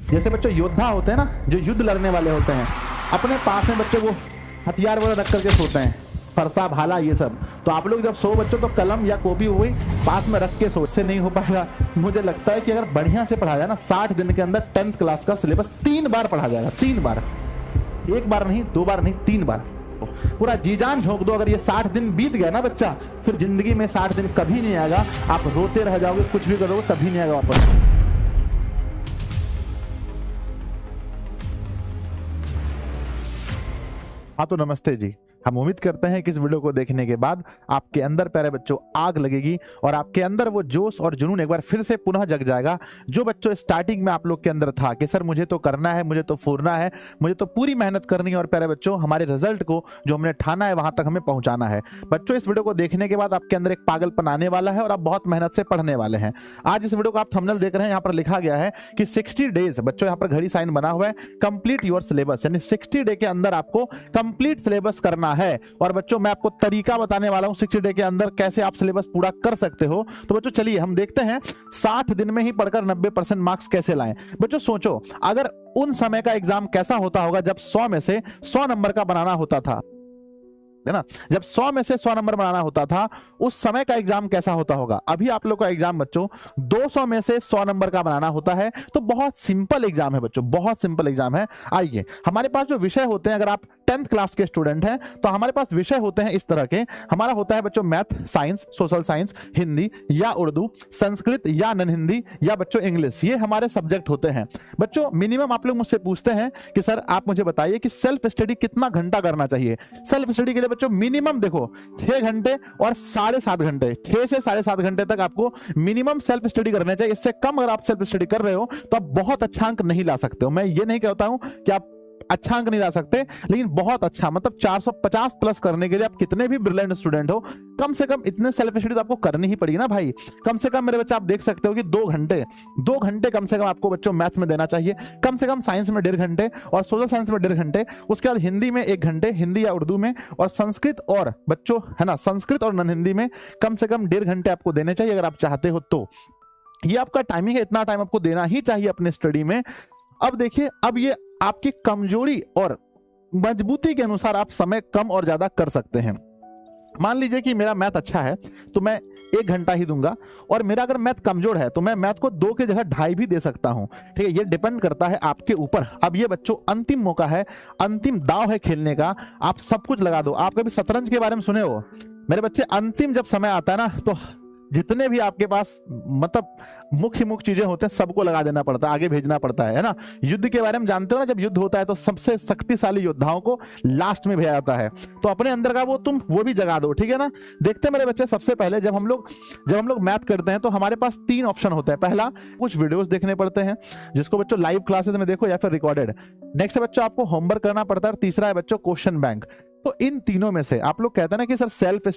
जैसे बच्चों योद्धा होते हैं ना, जो युद्ध लड़ने वाले होते हैं, अपने पास में बच्चों वो हथियार वगैरह रख करके सोते हैं, फरसा भाला ये सब। तो आप लोग जब सो बच्चों तो कलम या कॉपी हुई पास में रख के सो, से नहीं हो पाएगा। मुझे लगता है कि अगर बढ़िया से पढ़ा जाए ना, 60 दिन के अंदर 10th क्लास का सिलेबस 3 बार पढ़ा जाएगा। 3 बार, 1 बार नहीं, 2 बार नहीं, 3 बार पूरा जी जान झोंक दो। अगर ये 60 दिन बीत गया ना बच्चा, फिर जिंदगी में 60 दिन कभी नहीं आएगा। आप रोते रह जाओगे, कुछ भी करोगे, कभी नहीं आएगा वापस। हाँ तो नमस्ते जी। हम उम्मीद करते हैं कि इस वीडियो को देखने के बाद आपके अंदर प्यारे बच्चों आग लगेगी और आपके अंदर वो जोश और जुनून एक बार फिर से पुनः जग जाएगा, जो बच्चों स्टार्टिंग में आप लोग के अंदर था कि सर मुझे तो करना है, मुझे तो फूरना है, मुझे तो पूरी मेहनत करनी है और प्यारे बच्चों हमारे रिजल्ट को जो हमने ठाना है वहां तक हमें पहुंचाना है। बच्चों इस वीडियो को देखने के बाद आपके अंदर एक पागलपन आने वाला है और आप बहुत मेहनत से पढ़ने वाले हैं। आज इस वीडियो को आप थंबनेल देख रहे हैं, यहाँ पर लिखा गया है कि 60 डेज, बच्चों यहाँ पर घड़ी साइन बना हुआ है, कंप्लीट योर सिलेबस, यानी 60 डे के अंदर आपको कंप्लीट सिलेबस करना है। और बच्चों मैं आपको तरीका बताने वाला हूं 60 डे के अंदर कैसे आप सिलेबस पूरा कर सकते हो। तो बच्चों चलिए हम देखते हैं 60 दिन में ही पढ़कर 90% मार्क्स कैसे लाएं। बच्चों सोचो, अगर उन समय का एग्जाम कैसा होता होगा जब 100 में से 100 नंबर का बनाना होता था, है ना, जब 100 में से 100 नंबर बनाना होता था, उस समय का एग्जाम कैसा होता होगा। अभी आप लोग का एग्जाम बच्चों 200 में से 100 नंबर का बनाना होता है। तो बहुत सिंपल एग्जाम है बच्चों, बहुत सिंपल एग्जाम है। आइए, हमारे पास जो विषय होते हैं, अगर आप 10th क्लास के स्टूडेंट हैं तो हमारे पास विषय होते हैं इस तरह के। हमारा होता है बच्चों math, science, social science, Hindi या उर्दू, संस्कृत या नन हिंदी या बच्चों इंग्लिश, ये हमारे सब्जेक्ट होते हैं। बच्चों मिनिमम आप लोग मुझसे पूछते हैं कि सर आप मुझे बताइए कि सेल्फ स्टडी कितना घंटा करना चाहिए। सेल्फ स्टडी के लिए बच्चों मिनिमम देखो 6 घंटे और 7.5 घंटे, 6 से 7.5 घंटे तक आपको मिनिमम सेल्फ स्टडी करना चाहिए। इससे कम अगर आप सेल्फ स्टडी कर रहे हो तो आप बहुत अच्छा अंक नहीं ला सकते हो। मैं ये नहीं कहता हूं कि आप अच्छा अंक नहीं ला सकते, लेकिन बहुत अच्छा, मतलब 450 प्लस करने के लिए आप कितने भी ब्रिलियंट स्टूडेंट हो, कम से कम इतने सेल्फ स्टडी तो आपको करनी ही पड़ेगी ना भाई। कम से कम मेरे बच्चे आप देख सकते हो कि 2 घंटे कम से कम आपको बच्चों मैथ्स में देना चाहिए, कम से कम साइंस में 1.5 घंटे और सोशल साइंस में 1.5 घंटे, उसके बाद हिंदी में 1 घंटे, हिंदी या उर्दू में, और संस्कृत और बच्चों है ना, संस्कृत और नन हिंदी में कम से कम 1.5 घंटे आपको देने चाहिए अगर आप चाहते हो तो। ये आपका टाइमिंग है, इतना टाइम आपको देना ही चाहिए अपने स्टडी में। अब देखिए, अब ये आपकी कमजोरी और मजबूती के अनुसार आप समय कम और ज्यादा कर सकते हैं। मान लीजिए कि मेरा मैथ अच्छा है तो मैं 1 घंटा ही दूंगा, और मेरा अगर मैथ कमजोर है तो मैं मैथ को 2 की जगह 2.5 भी दे सकता हूं। ठीक है, ये डिपेंड करता है आपके ऊपर। अब ये बच्चों अंतिम मौका है, अंतिम दाव है खेलने का। आप सब कुछ लगा दो। आप कभी शतरंज के बारे में सुने हो मेरे बच्चे? अंतिम जब समय आता है ना, तो जितने भी आपके पास मतलब मुख्य चीजें होते हैं सबको लगा देना पड़ता है, आगे भेजना पड़ता है ना। युद्ध के बारे में जानते हो ना, जब युद्ध होता है तो सबसे शक्तिशाली योद्धाओं को लास्ट में भेजा जाता है। तो अपने अंदर का वो भी जगा दो, ठीक है ना। देखते हैं मेरे बच्चे, सबसे पहले जब हम लोग मैथ करते हैं तो हमारे पास 3 ऑप्शन होते हैं। पहला, कुछ वीडियोस देखने पड़ते हैं जिसको बच्चों लाइव क्लासेस में देखो या फिर रिकॉर्डेड। नेक्स्ट बच्चों आपको होमवर्क करना पड़ता है, और तीसरा है बच्चों क्वेश्चन बैंक। तो इन तीनों में से आप लोग कहते हैं ना कि सर सेल्फ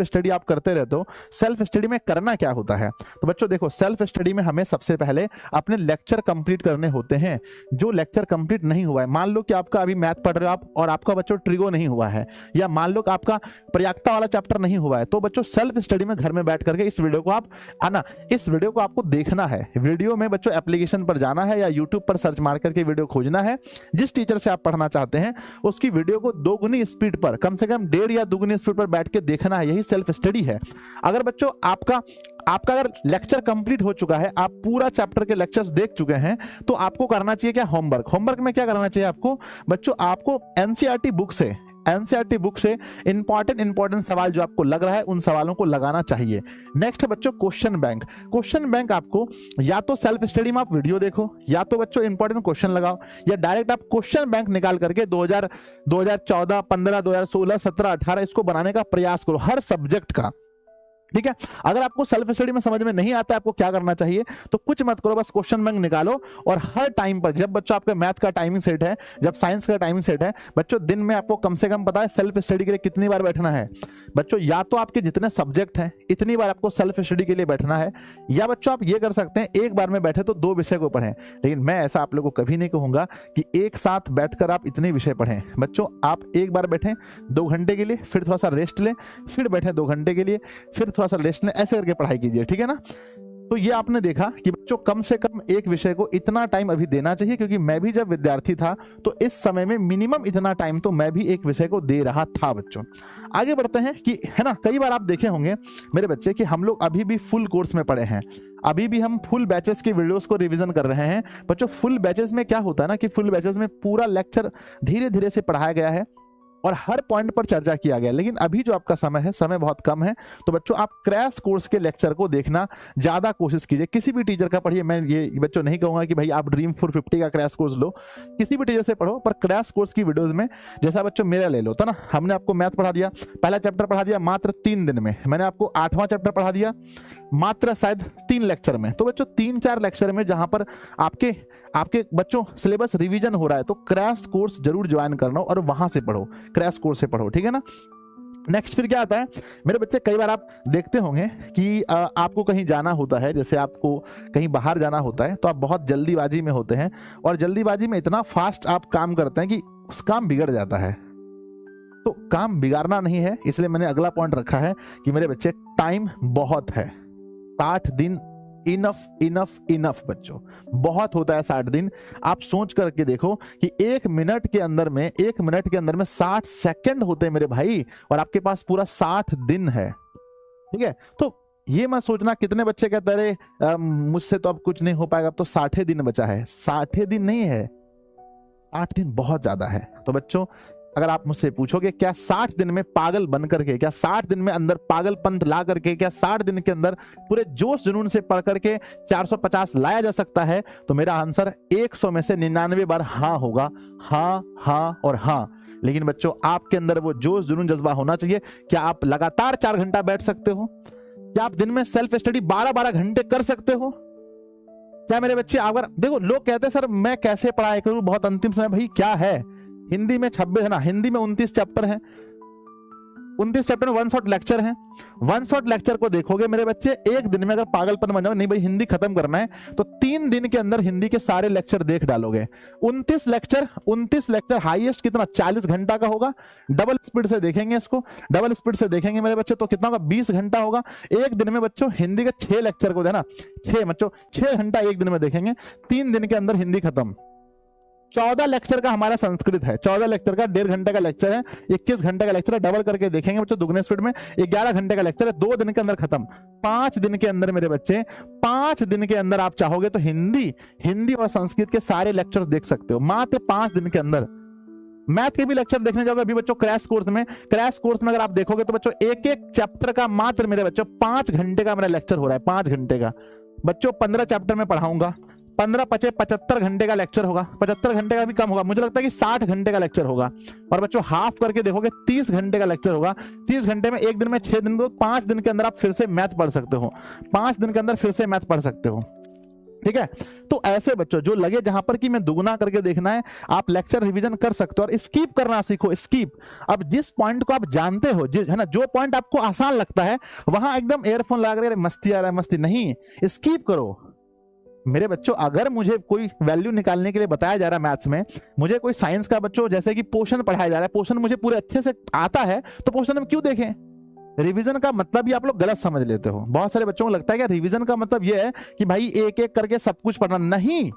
स्टडी आप करते रहते हो, सेल्फ स्टडी में करना क्या होता है। तो बच्चों देखो, सेल्फ स्टडी में हमें सबसे पहले अपने लेक्चर कंप्लीट करने होते हैं। जो लेक्चर कंप्लीट नहीं हुआ है, मान लो कि आपका अभी मैथ पढ़ रहे हो आप और आपका बच्चों ट्रिगो नहीं हुआ है, या मान लो कि आपका प्रयाक्ता वाला चैप्टर नहीं हुआ है, तो बच्चों सेल्फ स्टडी में घर में बैठ करके इस वीडियो को आप आना, इस वीडियो को आपको देखना है। वीडियो में बच्चों एप्लीकेशन पर जाना है या यूट्यूब पर सर्च मार करके वीडियो खोजना है। जिस टीचर से आप पढ़ना चाहते हैं उसकी वीडियो को 2 गुनी स्पीड पर, कम से कम 1.5 या 2 गुनी स्पीड पर बैठ के देखना है। यही सेल्फ स्टडी है। अगर बच्चों आपका अगर लेक्चर कंप्लीट हो चुका है, आप पूरा चैप्टर के लेक्चर्स देख चुके हैं, तो आपको करना चाहिए क्या? होमवर्क में क्या करना चाहिए आपको बच्चों? आपको एनसीईआरटी बुक से इंपॉर्टेंट सवाल जो आपको लग रहा है उन सवालों को लगाना चाहिए। नेक्स्ट है बच्चों क्वेश्चन बैंक आपको या तो सेल्फ स्टडी में आप वीडियो देखो, या तो बच्चों इंपॉर्टेंट क्वेश्चन लगाओ, या डायरेक्ट आप क्वेश्चन बैंक निकाल करके 2014, 15, 2016, 17, 18 इसको बनाने का प्रयास करो हर सब्जेक्ट का। ठीक है, अगर आपको सेल्फ स्टडी में समझ में नहीं आता है आपको क्या करना चाहिए, तो कुछ मत करो, बस क्वेश्चन बैंक निकालो। और हर टाइम पर, जब बच्चों आपके मैथ का टाइमिंग सेट है, जब साइंस का टाइमिंग सेट है, बच्चों दिन में आपको कम से कम पता है सेल्फ स्टडी के लिए कितनी बार बैठना है। बच्चों या तो आपके जितने सब्जेक्ट हैं इतनी बार आपको सेल्फ स्टडी के लिए बैठना है, या बच्चों आप ये कर सकते हैं एक बार में बैठे तो 2 विषय को पढ़ें। लेकिन मैं ऐसा आप लोगों को कभी नहीं कहूंगा कि एक साथ बैठकर आप इतने विषय पढ़ें। बच्चों आप एक बार बैठें 2 घंटे के लिए, फिर थोड़ा सा रेस्ट लें, फिर बैठें 2 घंटे के लिए, फिर थोड़ा सा रेस्ट लें, ऐसे करके पढ़ाई कीजिए, ठीक है ना। तो ये आपने देखा कि बच्चों कम से कम एक विषय को इतना टाइम अभी देना चाहिए, क्योंकि मैं भी जब विद्यार्थी था तो इस समय में मिनिमम इतना टाइम तो मैं भी एक विषय को दे रहा था बच्चों। आगे बढ़ते हैं कि है ना, कई बार आप देखे होंगे मेरे बच्चे कि हम लोग अभी भी फुल कोर्स में पढ़े हैं, अभी भी हम फुल बैचेस के वीडियोस को रिवीजन कर रहे हैं बच्चों। फुल बैचेस में क्या होता है ना कि फुल बैचेस में पूरा लेक्चर धीरे धीरे से पढ़ाया गया है और हर पॉइंट पर चर्चा किया गया, लेकिन अभी जो आपका समय है, समय बहुत कम है। तो बच्चों आप क्रैश कोर्स के लेक्चर को देखना ज्यादा कोशिश कीजिए, किसी भी टीचर का पढ़िए। मैं ये बच्चों नहीं कहूंगा कि भाई आप ड्रीम 450 का क्रैश कोर्स लो, किसी भी टीचर से पढ़ो, पर क्रैश कोर्स की वीडियोज में जैसा बच्चों मेरा ले लो, तो ना हमने आपको मैथ पढ़ा दिया, पहला चैप्टर पढ़ा दिया मात्र 3 दिन में, मैंने आपको 8वां चैप्टर पढ़ा दिया मात्र शायद 3 लेक्चर में। तो बच्चों 3-4 लेक्चर में जहां पर आपके बच्चों सिलेबस रिवीजन हो रहा है, तो क्रैश कोर्स जरूर ज्वाइन करना और वहां से पढ़ो, क्रैश कोर्स से पढ़ो, ठीक है ना। नेक्स्ट फिर क्या आता है मेरे बच्चे, कई बार आप देखते होंगे कि आपको कहीं जाना होता है, जैसे आपको कहीं बाहर जाना होता है, तो आप बहुत जल्दीबाजी में होते हैं और जल्दीबाजी में इतना फास्ट आप काम करते हैं कि उस काम बिगड़ जाता है। तो काम बिगाड़ना नहीं है, इसलिए मैंने अगला पॉइंट रखा है कि मेरे बच्चे टाइम बहुत है, 60 दिन इनफ इनफ इनफ बच्चों, बहुत होता है 60 दिन। आप सोच करके देखो कि 1 मिनट के अंदर में 60 सेकंड होते हैं मेरे भाई, और आपके पास पूरा 60 दिन है, ठीक है। तो ये मत सोचना कितने बच्चे कहते रहे मुझसे तो अब कुछ नहीं हो पाएगा, अब तो 60 दिन बचा है। 60 दिन नहीं है, 8 दिन बहुत ज्यादा है। तो बच्चों अगर आप मुझसे पूछोगे क्या 60 दिन में पागल बन करके, क्या 60 दिन में अंदर पागलपंथ ला करके, क्या 60 दिन के अंदर पूरे जोश जुनून से पढ़ करके 450 लाया जा सकता है, तो मेरा आंसर 100 में से 99 बार हाँ होगा, हाँ हाँ और हाँ। लेकिन बच्चों आपके अंदर वो जोश जुनून जज्बा होना चाहिए। क्या आप लगातार 4 घंटा बैठ सकते हो? क्या आप दिन में सेल्फ स्टडी 12-12 घंटे कर सकते हो? क्या मेरे बच्चे, अगर देखो लोग कहते हैं सर मैं कैसे पढ़ाई करूं बहुत अंतिम समय, भाई क्या है, हिंदी में 26 है ना, हिंदी में 29 चैप्टर हैं, 29 चैप्टर में 1 शॉट लेक्चर है। 1 शॉट लेक्चर को देखोगे मेरे बच्चे, एक दिन में अगर पागलपन बन जाओ, नहीं भाई हिंदी खत्म करना है, तो 3 दिन के अंदर हिंदी के सारे लेक्चर देख डालोगे। 29 लेक्चर हाईएस्ट कितना 40 घंटा का होगा। डबल स्पीड से देखेंगे इसको, डबल स्पीड से देखेंगे मेरे बच्चे, तो कितना होगा 20 घंटा होगा। एक दिन में बच्चों हिंदी के 6 लेक्चर को देना, 6 बच्चों 6 घंटा एक दिन में देखेंगे, 3 दिन के अंदर हिंदी खत्म। 14 लेक्चर का हमारा संस्कृत है, 14 लेक्चर का 1.5 घंटे का लेक्चर है, 21 घंटे का लेक्चर है, डबल करके देखेंगे बच्चों दुगने स्पीड में, 11 घंटे का लेक्चर है, 2 दिन के अंदर खत्म। 5 दिन के अंदर मेरे बच्चे, 5 दिन के अंदर आप चाहोगे तो हिंदी और संस्कृत के सारे लेक्चर देख सकते हो, मात्र 5 दिन के अंदर। मैथ के भी लेक्चर देखने जाओगे अभी बच्चों क्रैश कोर्स में अगर आप देखोगे तो बच्चों एक चैप्टर का मात्र मेरे बच्चों 5 घंटे का मेरा लेक्चर हो रहा है, 5 घंटे का बच्चों। 15 चैप्टर में पढ़ाऊंगा, 15-25-75 घंटे का लेक्चर होगा, 75 घंटे का भी कम होगा, मुझे लगता है कि 60 घंटे का लेक्चर होगा। और बच्चों हाफ करके देखोगे 30 घंटे का लेक्चर होगा। 30 घंटे में एक दिन में 6 दिन, तो 5 दिन के अंदर आप फिर से मैथ पढ़ सकते हो, 5 दिन के अंदर फिर से मैथ पढ़ सकते हो, ठीक है। तो ऐसे बच्चों जो लगे जहां पर कि मैं दुगना करके देखना है, आप लेक्चर रिवीजन कर सकते हो और स्किप करना सीखो, स्किप। अब जिस पॉइंट को आप जानते हो, है ना, जो पॉइंट आपको आसान लगता है, वहां एकदम एयरफोन लगा कर मस्ती आ रहा है, मस्ती नहीं, स्किप करो मेरे बच्चों। अगर मुझे कोई वैल्यू निकालने के लिए बताया जा रहा है मैथ्स में, मुझे कोई साइंस का बच्चों जैसे कि पोर्शन पढ़ाया जा रहा है, पोर्शन मुझे पूरे अच्छे से आता है, तो पोर्शन हम क्यों देखें? रिवीजन का मतलब ये आप लोग गलत समझ लेते हो। बहुत सारे बच्चों को लगता है कि रिवीजन का मतलब ये है कि भाई एक एक करके सब कुछ पढ़ना, नहीं।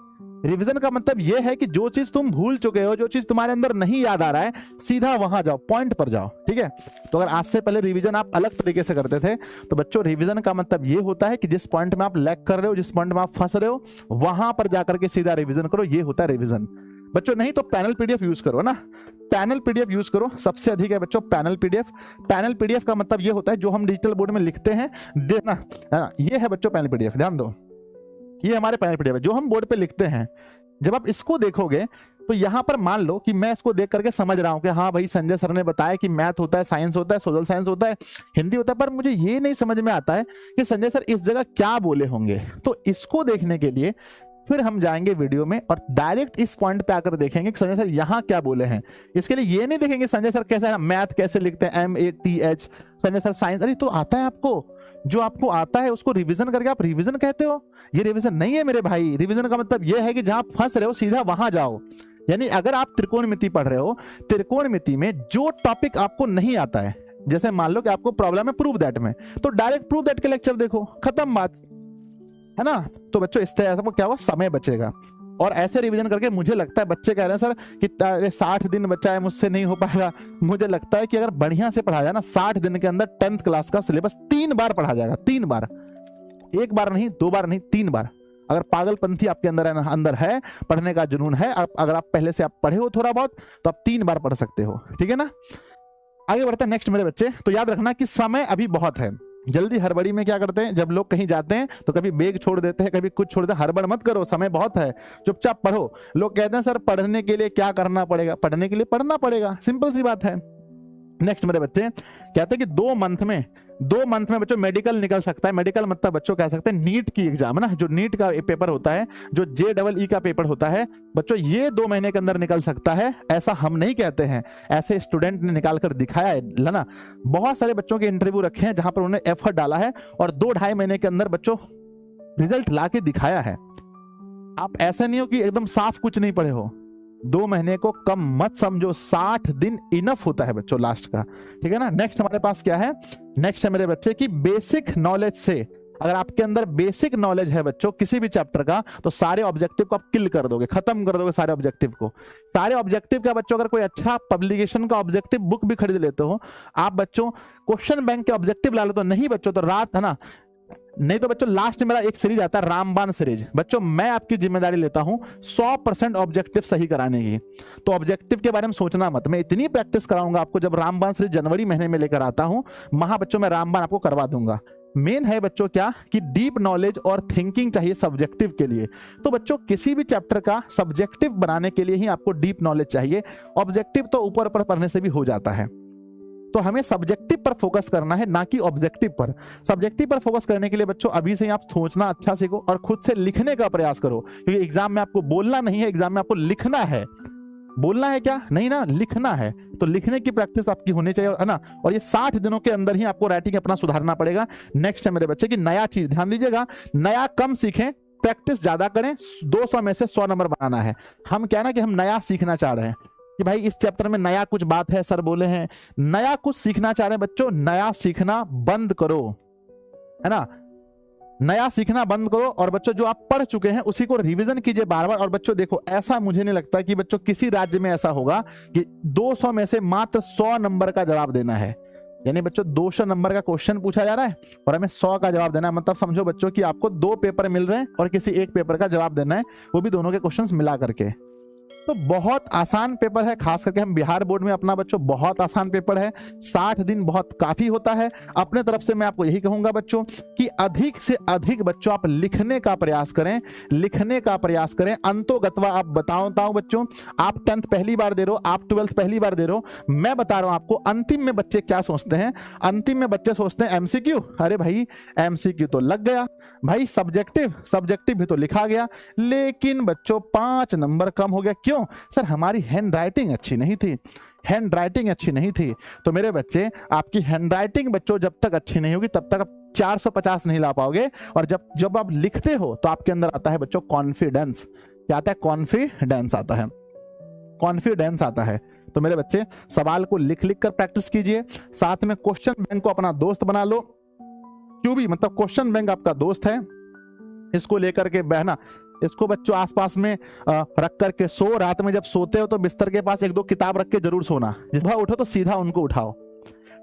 रिवीजन का मतलब ये है कि जो चीज तुम भूल चुके हो, जो चीज तुम्हारे अंदर नहीं याद आ रहा है, सीधा वहां जाओ, पॉइंट पर जाओ, ठीक है। तो अगर आज से पहले रिवीजन आप अलग तरीके से करते थे, तो बच्चों रिवीजन का मतलब ये होता है कि जिस पॉइंट में आप लैग कर रहे हो, जिस पॉइंट में आप फंस रहे हो, वहां पर जाकर के सीधा रिवीजन करो, ये होता है रिवीजन बच्चों। नहीं तो पैनल पीडीएफ यूज करो ना, पैनल पीडीएफ यूज करो, सबसे अधिक है बच्चों पैनल पीडीएफ। पैनल पीडीएफ का मतलब ये होता है जो हम डिजिटल बोर्ड में लिखते हैं, देखना ये है बच्चों पैनल पीडीएफ, ध्यान दो, ये हमारे पैनल पीडीएफ है जो हम बोर्ड पे लिखते हैं। जब आप इसको देखोगे तो यहां पर मान लो कि मैं इसको देख करके समझ रहा हूं कि हाँ भाई संजय सर ने बताया कि मैथ होता है, साइंस होता है, सोशल साइंस होता है, हिंदी होता है, पर मुझे ये नहीं समझ में आता है कि संजय सर इस जगह क्या बोले होंगे। तो इसको देखने के लिए फिर हम जाएंगे वीडियो में और डायरेक्ट इस पॉइंट पे आकर देखेंगे कि संजय सर यहाँ क्या बोले हैं। इसके लिए ये नहीं देखेंगे संजय सर कैसे मैथ कैसे लिखते हैं, MATH, संजय सर साइंस, अरे तो आता है आपको, जो आपको आता है उसको रिवीजन करके आप रिवीजन कहते हो, ये रिवीजन नहीं है मेरे भाई। रिवीजन का मतलब ये है कि जहां फंस रहे हो सीधा वहां जाओ। यानी अगर आप त्रिकोणमिति पढ़ रहे हो, त्रिकोणमिति में जो टॉपिक आपको नहीं आता है, जैसे मान लो कि आपको प्रॉब्लम है प्रूव दैट में, तो डायरेक्ट प्रूव दैट के लेक्चर देखो, खत्म बात। है ना। तो बच्चों इस तरह से क्या हुआ, समय बचेगा। और ऐसे रिवीजन करके मुझे लगता है, बच्चे कह रहे हैं सर कि 60 दिन बच्चा है, मुझसे नहीं हो पाएगा। मुझे लगता है कि अगर बढ़िया से पढ़ा जाए ना, 60 दिन के अंदर 10th क्लास का सिलेबस 3 बार पढ़ा जाएगा। 3 बार, 1 बार नहीं, 2 बार नहीं, 3 बार। अगर पागलपंथी आपके अंदर है, पढ़ने का जुनून है, अगर आप पहले से आप पढ़े हो थोड़ा बहुत, तो आप 3 बार पढ़ सकते हो। ठीक है ना। आगे बढ़ते हैं नेक्स्ट मेरे बच्चे। तो याद रखना कि समय अभी बहुत है। जल्दी हड़बड़ी में क्या करते हैं, जब लोग कहीं जाते हैं तो कभी बैग छोड़ देते हैं, कभी कुछ छोड़ देते हैं। हड़बड़ मत करो, समय बहुत है, चुपचाप पढ़ो। लोग कहते हैं सर पढ़ने के लिए क्या करना पड़ेगा, पढ़ने के लिए पढ़ना पड़ेगा, सिंपल सी बात है। नेक्स्ट मेरे बच्चे कहते हैं कि 2 मंथ में बच्चों मेडिकल निकल सकता है। मेडिकल मतलब बच्चों कह सकते हैं नीट की एग्जाम है ना, जो नीट का पेपर होता है, जो JEE का पेपर होता है बच्चों, ये 2 महीने के अंदर निकल सकता है। ऐसा हम नहीं कहते हैं, ऐसे स्टूडेंट ने निकाल कर दिखाया है ना। बहुत सारे बच्चों के इंटरव्यू रखे हैं जहां पर उन्होंने एफर्ट डाला है और 2-2.5 महीने के अंदर बच्चों रिजल्ट ला के दिखाया है। आप ऐसा नहीं हो कि एकदम साफ कुछ नहीं पढ़े हो। 2 महीने को कम मत समझो, 60 दिन इनफ होता है बच्चों लास्ट का। ठीक है ना। नेक्स्ट हमारे पास क्या है, नेक्स्ट है मेरे बच्चे की बेसिक नॉलेज से। अगर आपके अंदर बेसिक नॉलेज है बच्चों किसी भी चैप्टर का, तो सारे ऑब्जेक्टिव को आप किल कर दोगे, खत्म कर दोगे सारे ऑब्जेक्टिव को। सारे ऑब्जेक्टिव का बच्चों अगर कोई अच्छा पब्लिकेशन का ऑब्जेक्टिव बुक भी खरीद लेते हो आप बच्चों, क्वेश्चन बैंक के ऑब्जेक्टिव ला लो तो नहीं बच्चों, तो रात है ना। नहीं तो बच्चों लास्ट मेरा एक सीरीज आता है रामबाण सीरीज। बच्चों मैं आपकी जिम्मेदारी लेता हूं 100% ऑब्जेक्टिव सही कराने की। तो ऑब्जेक्टिव के बारे में सोचना मत, मैं इतनी प्रैक्टिस कराऊंगा आपको। जब रामबाण सीरीज जनवरी महीने में लेकर आता हूं, वहां बच्चों मैं रामबाण आपको करवा दूंगा। मेन है बच्चों क्या कि डीप नॉलेज और थिंकिंग चाहिए सब्जेक्टिव के लिए। तो बच्चों किसी भी चैप्टर का सब्जेक्टिव बनाने के लिए ही आपको डीप नॉलेज चाहिए। ऑब्जेक्टिव तो ऊपर ऊपर पढ़ने से भी हो जाता है। तो हमें सब्जेक्टिव पर फोकस करना है, ना कि ऑब्जेक्टिव पर। सब्जेक्टिव पर फोकस करने के लिए बच्चों अभी से ही आप सोचना अच्छा सीखो और खुद से लिखने का प्रयास करो, क्योंकि एग्जाम में आपको बोलना नहीं है, एग्जाम में आपको लिखना है। बोलना है क्या नहीं ना, लिखना है। तो लिखने की प्रैक्टिस आपकी होनी चाहिए, है ना। और ये 60 दिनों के अंदर ही आपको राइटिंग अपना सुधारना पड़ेगा। नेक्स्ट है मेरे बच्चे की नया चीज, ध्यान दीजिएगा, नया कम सीखें, प्रैक्टिस ज्यादा करें। 200 में से 100 नंबर बनाना है। हम क्या ना कि हम नया सीखना चाह रहे हैं कि भाई इस चैप्टर में नया कुछ बात है, सर बोले हैं नया कुछ सीखना चाह रहे हैं बच्चों, नया सीखना बंद करो, है ना। नया सीखना बंद करो और बच्चों जो आप पढ़ चुके हैं उसी को रिवीजन कीजिए बार बार। और बच्चों देखो, ऐसा मुझे नहीं लगता कि बच्चों किसी राज्य में ऐसा होगा कि 200 में से मात्र 100 नंबर का जवाब देना है। यानी बच्चों 200 नंबर का क्वेश्चन पूछा जा रहा है और हमें 100 का जवाब देना है। मतलब समझो बच्चों कि आपको 2 पेपर मिल रहे हैं और किसी एक पेपर का जवाब देना है, वो भी दोनों के क्वेश्चंस मिला करके। तो बहुत आसान पेपर है, खास करके हम बिहार बोर्ड में अपना बच्चों बहुत आसान पेपर है। 60 दिन बहुत काफी होता है। अपने तरफ से मैं आपको यही कहूंगा बच्चों कि अधिक से अधिक बच्चों आप लिखने का प्रयास करें, लिखने का प्रयास करें। अंतोगत्वा आप बताओ बच्चों, आप 10th पहली बार दे रहे हो, आप 12th पहली बार दे रहे हो, मैं बता रहा हूं आपको अंतिम में बच्चे क्या सोचते हैं। अंतिम में बच्चे सोचते हैं MCQ, अरे भाई MCQ तो लग गया भाई, सब्जेक्टिव भी तो लिखा गया, लेकिन बच्चों 5 नंबर कम हो गया। क्यों सर, हमारी हैंड राइटिंग अच्छी नहीं थी, हैंड राइटिंग अच्छी नहीं थी। तो मेरे बच्चे आपकी हैंड राइटिंग बच्चों जब तक अच्छी नहीं होगी तब तक आप 450 नहीं ला पाओगे। और जब आप लिखते हो तो आपके अंदर आता है बच्चों कॉन्फिडेंस। क्या आता है, कॉन्फिडेंस आता है, कॉन्फिडेंस आता है। तो मेरे बच्चे सवाल को लिख लिख कर प्रैक्टिस कीजिए, साथ में क्वेश्चन बैंक को अपना दोस्त बना लो। क्यों भी मतलब क्वेश्चन बैंक आपका दोस्त है, इसको लेकर के बहना, इसको बच्चों आसपास में रख करके सो। रात में जब सोते हो तो बिस्तर के पास 1-2 किताब रख के जरूर सोना, जिस बार उठो तो सीधा उनको उठाओ,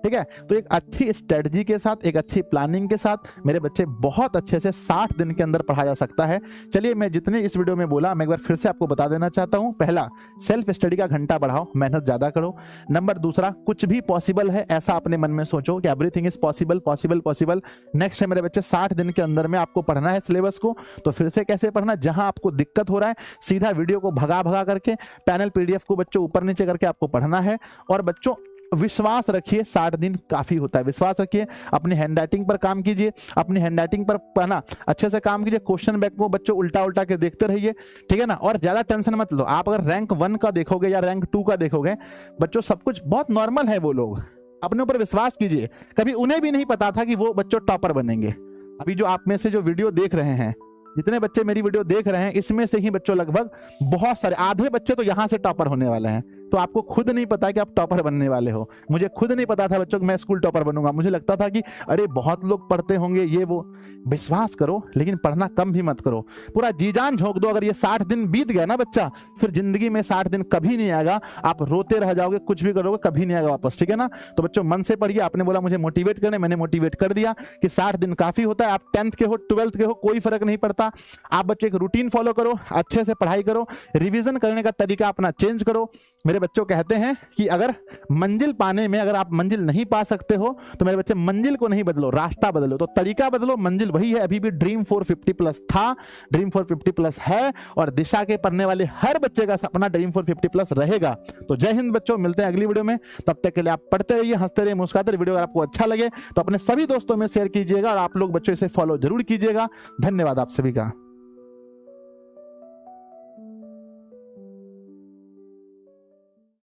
ठीक है। तो एक अच्छी स्ट्रेटजी के साथ, एक अच्छी प्लानिंग के साथ मेरे बच्चे बहुत अच्छे से 60 दिन के अंदर पढ़ा जा सकता है। चलिए, मैं जितने इस वीडियो में बोला मैं एक बार फिर से आपको बता देना चाहता हूं। पहला, सेल्फ स्टडी का घंटा बढ़ाओ, मेहनत ज्यादा करो। नंबर दूसरा, कुछ भी पॉसिबल है ऐसा अपने मन में सोचो कि everything is possible, possible, possible. Next है मेरे बच्चे 60 दिन के अंदर में आपको पढ़ना है सिलेबस को। तो फिर से कैसे पढ़ना, जहां आपको दिक्कत हो रहा है सीधा वीडियो को भगा भगा करके पैनल PDF को बच्चों ऊपर नीचे करके आपको पढ़ना है। और बच्चों विश्वास रखिए, 60 दिन काफी होता है, विश्वास रखिए। अपनी हैंडराइटिंग पर काम कीजिए, अपनी हैंडराइटिंग पर पढ़ना अच्छे से काम कीजिए। क्वेश्चन बैंक को बच्चों उल्टा उल्टा के देखते रहिए, ठीक है ना। और ज्यादा टेंशन मत लो। आप अगर रैंक 1 का देखोगे या रैंक 2 का देखोगे बच्चों, सब कुछ बहुत नॉर्मल है। वो लोग अपने ऊपर विश्वास कीजिए, कभी उन्हें भी नहीं पता था कि वो बच्चों टॉपर बनेंगे। अभी जो आप में से जो वीडियो देख रहे हैं, जितने बच्चे मेरी वीडियो देख रहे हैं, इसमें से ही बच्चों लगभग बहुत सारे आधे बच्चे तो यहां से टॉपर होने वाले हैं। तो आपको खुद नहीं पता कि आप टॉपर बनने वाले हो। मुझे खुद नहीं पता था बच्चों कि मैं स्कूल टॉपर बनूंगा। मुझे लगता था कि अरे बहुत लोग पढ़ते होंगे ये वो। विश्वास करो, लेकिन पढ़ना कम भी मत करो, पूरा जी जान झोंक दो। अगर ये 60 दिन बीत गया ना बच्चा, फिर जिंदगी में 60 दिन कभी नहीं आएगा। आप रोते रह जाओगे, कुछ भी करोगे, कभी नहीं आएगा वापस, ठीक है ना। तो बच्चों मन से पढ़िए। आपने बोला मुझे मोटिवेट करने, मैंने मोटिवेट कर दिया कि 60 दिन काफी होता है। आप 10th के हो 12th के हो कोई फर्क नहीं पड़ता। आप बच्चे एक रूटीन फॉलो करो, अच्छे से पढ़ाई करो, रिवीजन करने का तरीका अपना चेंज करो। मेरे बच्चों कहते हैं कि अगर मंजिल पाने में अगर आप मंजिल नहीं पा सकते हो तो मेरे बच्चे मंजिल को नहीं बदलो, रास्ता बदलो। तो तरीका बदलो, मंजिल वही है। अभी भी ड्रीम 450 प्लस था, ड्रीम 450 प्लस है, और दिशा के पढ़ने वाले हर बच्चे का सपना ड्रीम 450 प्लस रहेगा। तो जय हिंद बच्चों, मिलते हैं अगली वीडियो में। तब तक के लिए आप पढ़ते रहिए, हंसते रहिए, मुस्कुराते रहिए। वीडियो अगर आपको अच्छा लगे तो अपने सभी दोस्तों में शेयर कीजिएगा, और आप लोग बच्चों इसे फॉलो जरूर कीजिएगा। धन्यवाद आप सभी का।